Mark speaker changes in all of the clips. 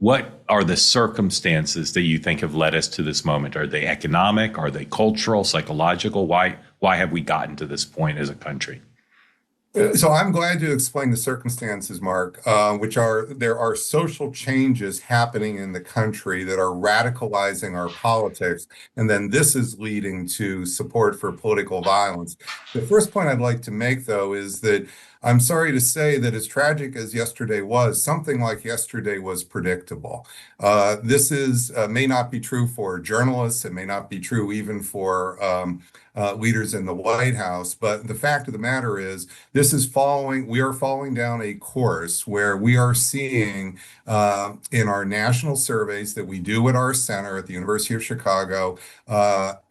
Speaker 1: what are the circumstances that you think have led us to this moment? Are they economic? Are they cultural, psychological? Why have we gotten to this point as a country?
Speaker 2: So I'm glad to explain the circumstances, Mark, which are there are social changes happening in the country that are radicalizing our politics, and then this is leading to support for political violence. The first point I'd like to make, though, is that I'm sorry to say that as tragic as yesterday was, something like yesterday was predictable. This is may not be true for journalists. It may not be true even for leaders in the White House. But the fact of the matter is, we are falling down a course where we are seeing in our national surveys that we do at our center at the University of Chicago,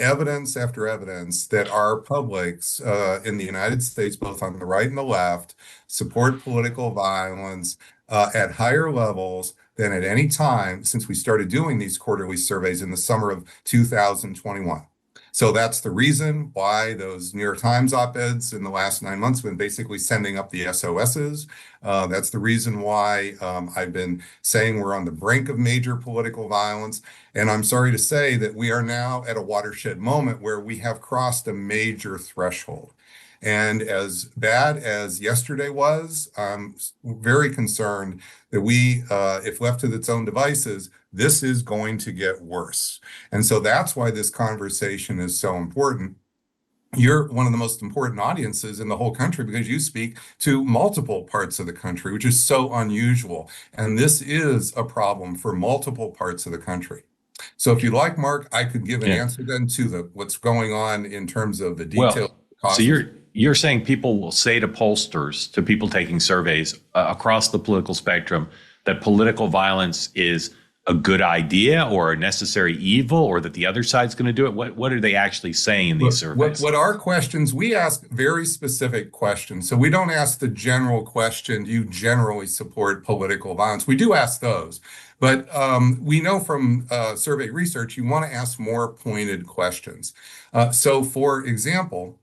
Speaker 2: evidence after evidence that our publics in the United States, both on the right and the left, support political violence at higher levels than at any time since we started doing these quarterly surveys in the summer of 2021. So that's the reason why those New York Times op-eds in the last 9 months have been basically sending up the SOSs. That's the reason why I've been saying we're on the brink of major political violence. And I'm sorry to say that we are now at a watershed moment where we have crossed a major threshold. And as bad as yesterday was, I'm very concerned that if left to its own devices, this is going to get worse. And so that's why this conversation is so important. You're one of the most important audiences in the whole country because you speak to multiple parts of the country, which is so unusual. And this is a problem for multiple parts of the country. So if you like, Mark, I could give an answer then to what's going on in terms of the details.
Speaker 1: So you're saying people will say to pollsters, to people taking surveys across the political spectrum, that political violence is a good idea or a necessary evil, or that the other side's going to do it? What are they actually saying in these surveys?
Speaker 2: What are questions? We ask very specific questions. So we don't ask the general question, do you generally support political violence? We do ask those. But we know from survey research, you want to ask more pointed questions. So for example,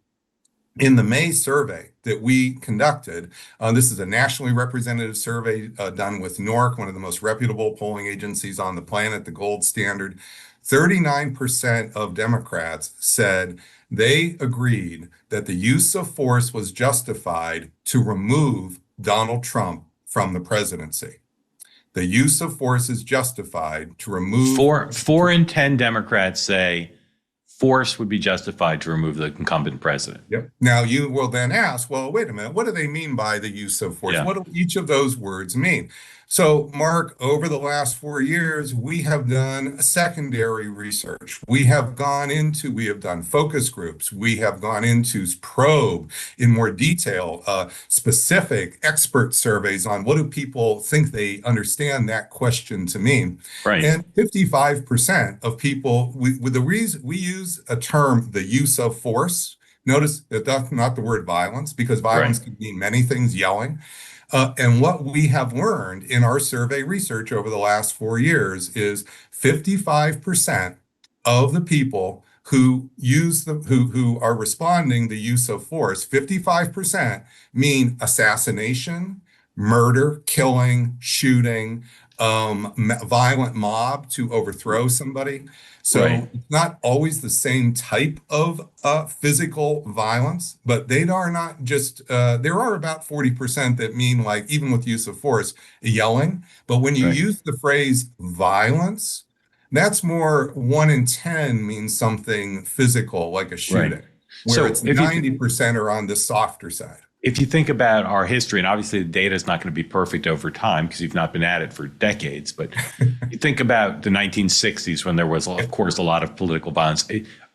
Speaker 2: in the May survey that we conducted, this is a nationally representative survey done with NORC, one of the most reputable polling agencies on the planet, the gold standard. 39% of Democrats said they agreed that the use of force was justified to remove Donald Trump from the presidency. The use of force is justified to remove.
Speaker 1: 4 in 10 Democrats say force would be justified to remove the incumbent president.
Speaker 2: Yep. Now you will then ask, well, wait a minute, what do they mean by the use of force? What do each of those words mean? So, Mark, over the last 4 years, we have done secondary research. We have done focus groups. We have gone into probe in more detail, specific expert surveys on what do people think they understand that question to mean.
Speaker 1: Right.
Speaker 2: And 55% of people, with the reason we use a term, the use of force. Notice that that's not the word violence, because violence can mean many things, yelling. And what we have learned in our survey research over the last 4 years is 55% of the people who who are responding the use of force, 55% mean assassination, murder, killing, shooting, violent mob to overthrow somebody. So it's not always the same type of physical violence, but they are not just, there are about 40% that mean, like, even with use of force, yelling. But when you use the phrase violence, that's more 1 in 10 means something physical, like a shooting, where it's 90% are on the softer side.
Speaker 1: If you think about our history, and obviously the data is not going to be perfect over time because you've not been at it for decades, but you think about the 1960s when there was, of course, a lot of political violence.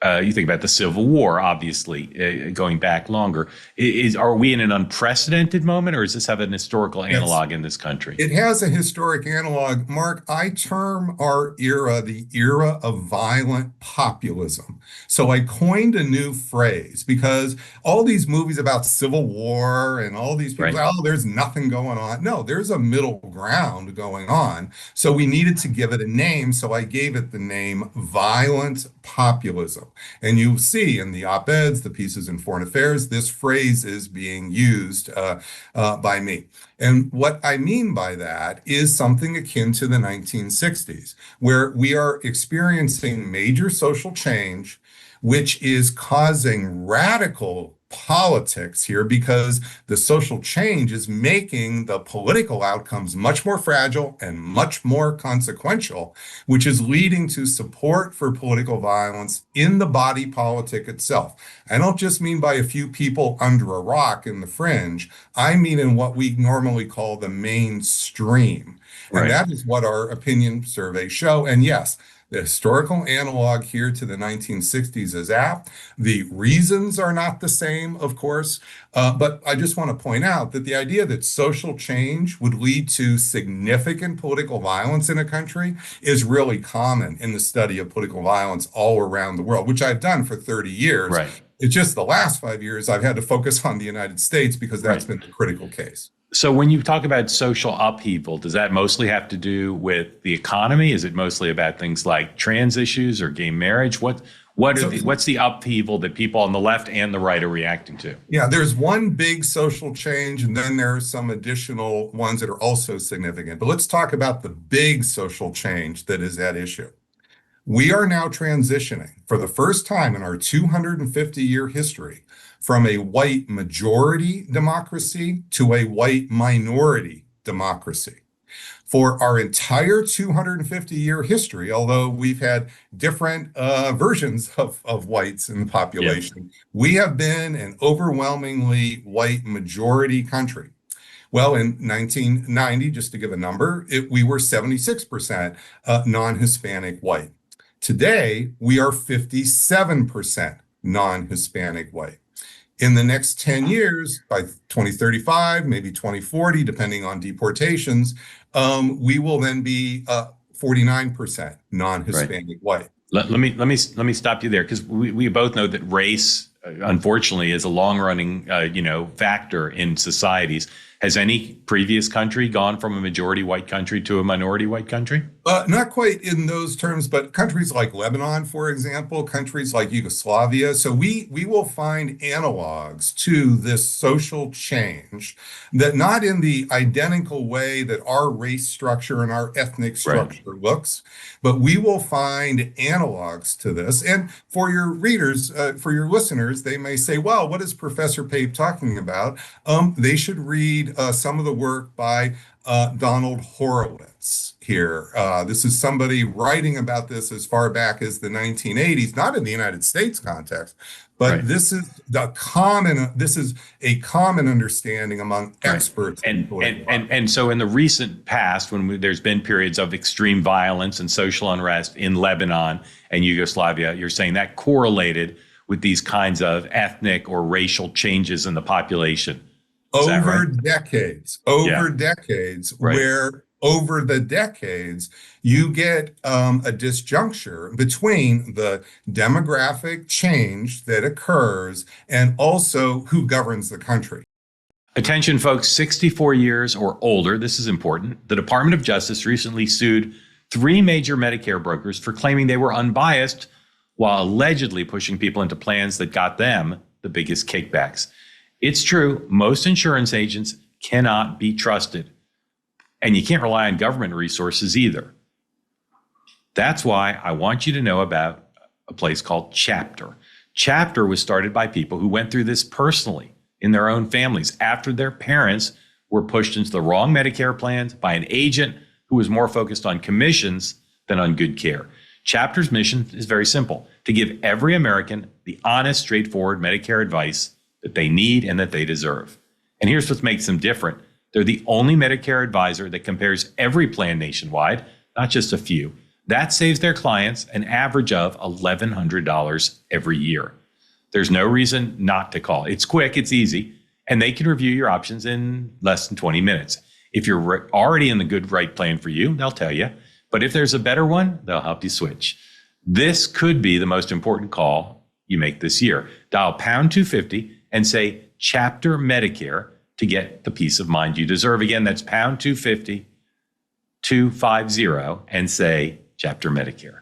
Speaker 1: You think about the Civil War, obviously, going back longer. Are we in an unprecedented moment, or does this have an historical analog in this country?
Speaker 2: It has a historic analog. Mark, I term our era the era of violent populism. So I coined a new phrase because all these movies about Civil War and all these people, oh, there's nothing going on. No, there's a middle ground going on. So we needed to give it a name. So I gave it the name violent populism. And you see in the op-eds, the pieces in Foreign Affairs, this phrase is being used by me. And what I mean by that is something akin to the 1960s, where we are experiencing major social change, which is causing radical politics here because the social change is making the political outcomes much more fragile and much more consequential, which is leading to support for political violence in the body politic itself. I don't just mean by a few people under a rock in the fringe. I mean in what we normally call the mainstream. And that is what our opinion surveys show. And yes, the historical analog here to the 1960s is apt. The reasons are not the same, of course, but I just want to point out that the idea that social change would lead to significant political violence in a country is really common in the study of political violence all around the world, which I've done for 30 years.
Speaker 1: Right.
Speaker 2: It's just the last 5 years I've had to focus on the United States because that's been the critical case.
Speaker 1: So when you talk about social upheaval, does that mostly have to do with the economy? Is it mostly about things like trans issues or gay marriage? What's the upheaval that people on the left and the right are reacting to?
Speaker 2: Yeah, there's one big social change, and then there are some additional ones that are also significant. But let's talk about the big social change that is at issue. We are now transitioning for the first time in our 250-year history from a white majority democracy to a white minority democracy. For our entire 250-year history, although we've had different versions of whites in the population, we have been an overwhelmingly white majority country. Well, in 1990, just to give a number, we were 76% non-Hispanic white. Today, we are 57% non-Hispanic white. In the next 10 years, by 2035, maybe 2040, depending on deportations, we will then be 49% non-Hispanic white.
Speaker 1: Let me stop you there, because we both know that race, unfortunately, is a long-running factor in societies. Has any previous country gone from a majority white country to a minority white country?
Speaker 2: Not quite in those terms, but countries like Lebanon, for example, countries like Yugoslavia. So we will find analogs to this social change that not in the identical way that our race structure and our ethnic structure looks, but we will find analogs to this. And for your readers, for your listeners, they may say, well, what is Professor Pape talking about? They should read some of the work by Donald Horowitz here. This is somebody writing about this as far back as the 1980s, not in the United States context, but this is a common understanding among experts.
Speaker 1: And so in the recent past, when there's been periods of extreme violence and social unrest in Lebanon and Yugoslavia, you're saying that correlated with these kinds of ethnic or racial changes in the population.
Speaker 2: Over decades, where over the decades, you get a disjuncture between the demographic change that occurs and also who governs the country.
Speaker 1: Attention, folks, 64 years or older. This is important. The Department of Justice recently sued 3 major Medicare brokers for claiming they were unbiased while allegedly pushing people into plans that got them the biggest kickbacks. It's true, most insurance agents cannot be trusted, and you can't rely on government resources either. That's why I want you to know about a place called Chapter. Chapter was started by people who went through this personally in their own families after their parents were pushed into the wrong Medicare plans by an agent who was more focused on commissions than on good care. Chapter's mission is very simple: to give every American the honest, straightforward Medicare advice that they need and that they deserve. And here's what makes them different. They're the only Medicare advisor that compares every plan nationwide, not just a few. That saves their clients an average of $1,100 every year. There's no reason not to call. It's quick, it's easy, and they can review your options in less than 20 minutes. If you're already in the good right plan for you, they'll tell you. But if there's a better one, they'll help you switch. This could be the most important call you make this year. Dial pound 250 and say Chapter Medicare to get the peace of mind you deserve. Again, that's pound 250 250 and say Chapter Medicare.